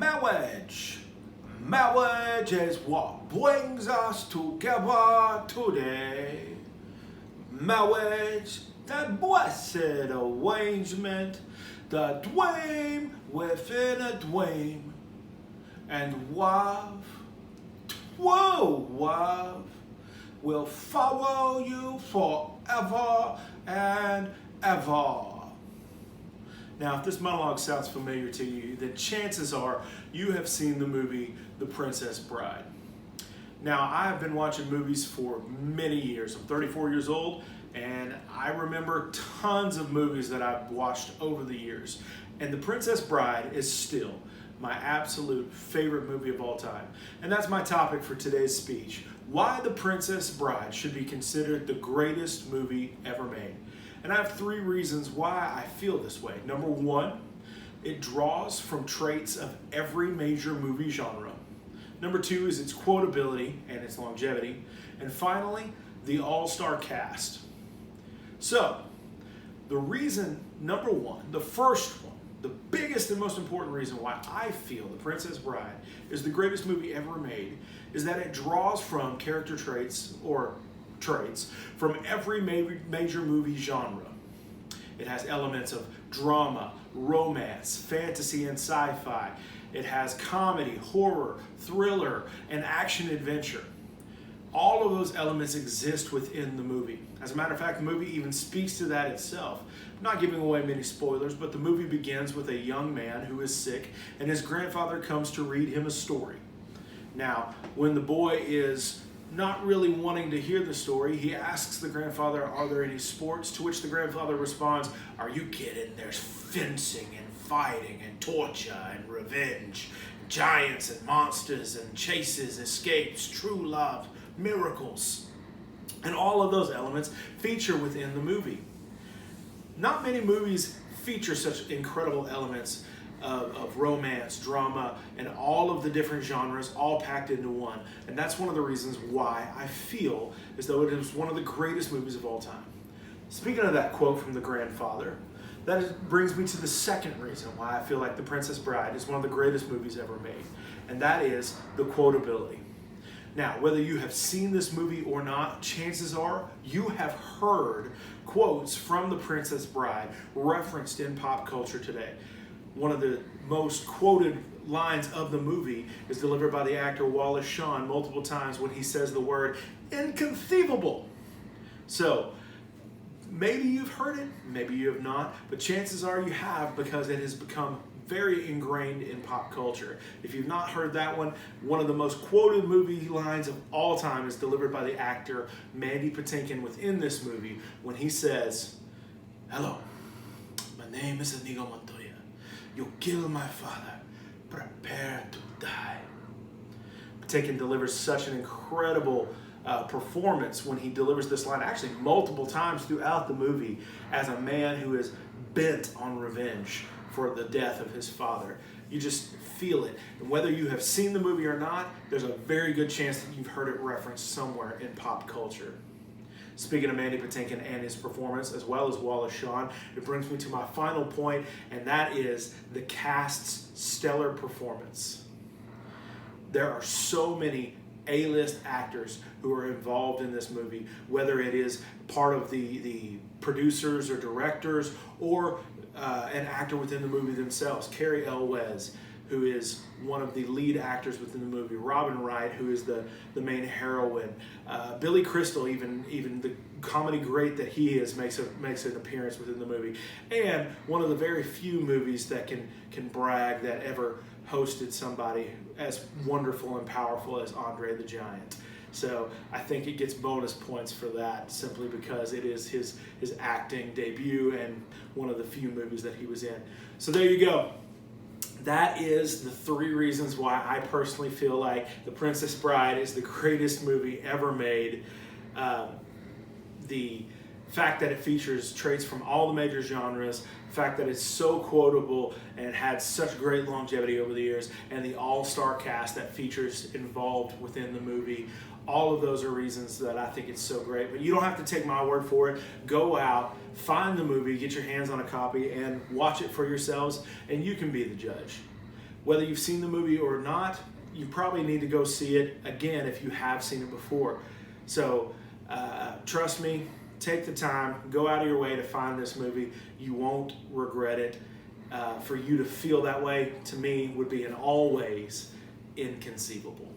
Marriage. Marriage is what brings us together today. Marriage, that blessed arrangement, the dream within a dream. And love, true love, will follow you forever and ever. Now, if this monologue sounds familiar to you, then chances are you have seen the movie The Princess Bride. Now, I have been watching movies for many years. I'm 34 years old, and I remember tons of movies that I've watched over the years. And The Princess Bride is still my absolute favorite movie of all time. And that's my topic for today's speech: why The Princess Bride should be considered the greatest movie ever made. And I have three reasons why I feel this way. Number one, it draws from traits of every major movie genre. Number two is its quotability and its longevity. And finally, the all-star cast. So, the reason, number one, the first one, the biggest and most important reason why I feel The Princess Bride is the greatest movie ever made is that it draws from character traits from every major movie genre. It has elements of drama, romance, fantasy, and sci-fi. It has comedy, horror, thriller, and action-adventure. All of those elements exist within the movie. As a matter of fact, the movie even speaks to that itself. I'm not giving away many spoilers, but the movie begins with a young man who is sick, and his grandfather comes to read him a story. Now, when the boy is not really wanting to hear the story, he asks the grandfather, "Are there any sports?" To which the grandfather responds, "Are you kidding? There's fencing and fighting and torture and revenge, giants and monsters and chases, escapes, true love, miracles." And all of those elements feature within the movie. Not many movies feature such incredible elements of romance, drama, and all of the different genres all packed into one. And that's one of the reasons why I feel as though it is one of the greatest movies of all time. Speaking of that quote from the grandfather, brings me to the second reason why I feel like The Princess Bride is one of the greatest movies ever made, and that is the quotability. Now, whether you have seen this movie or not, chances are you have heard quotes from The Princess Bride referenced in pop culture today. One of the most quoted lines of the movie is delivered by the actor Wallace Shawn multiple times when he says the word inconceivable. So, maybe you've heard it, maybe you have not, but chances are you have, because it has become very ingrained in pop culture. If you've not heard that one of the most quoted movie lines of all time is delivered by the actor Mandy Patinkin within this movie when he says, "Hello, my name is Inigo Montoya. You killed my father. Prepare to die." Patinkin delivers such an incredible performance when he delivers this line, actually multiple times throughout the movie, as a man who is bent on revenge for the death of his father. You just feel it. And whether you have seen the movie or not, there's a very good chance that you've heard it referenced somewhere in pop culture. Speaking of Mandy Patinkin and his performance, as well as Wallace Shawn, it brings me to my final point, and that is the cast's stellar performance. There are so many A-list actors who are involved in this movie, whether it is part of the producers or directors or an actor within the movie themselves. Carrie Elwes, who is one of the lead actors within the movie. Robin Wright, who is the main heroine. Billy Crystal, even the comedy great that he is, makes an appearance within the movie. And one of the very few movies that can brag that ever hosted somebody as wonderful and powerful as Andre the Giant. So I think it gets bonus points for that, simply because it is his acting debut and one of the few movies that he was in. So there you go. That is the three reasons why I personally feel like The Princess Bride is the greatest movie ever made. The fact that it features traits from all the major genres, the fact that it's so quotable and it had such great longevity over the years, and the all-star cast that features involved within the movie. All of those are reasons that I think it's so great. But you don't have to take my word for it. Go out, find the movie, get your hands on a copy, and watch it for yourselves, and you can be the judge. Whether you've seen the movie or not, you probably need to go see it again if you have seen it before. So trust me, take the time, go out of your way to find this movie. You won't regret it. For you to feel that way, to me, would be in all ways inconceivable.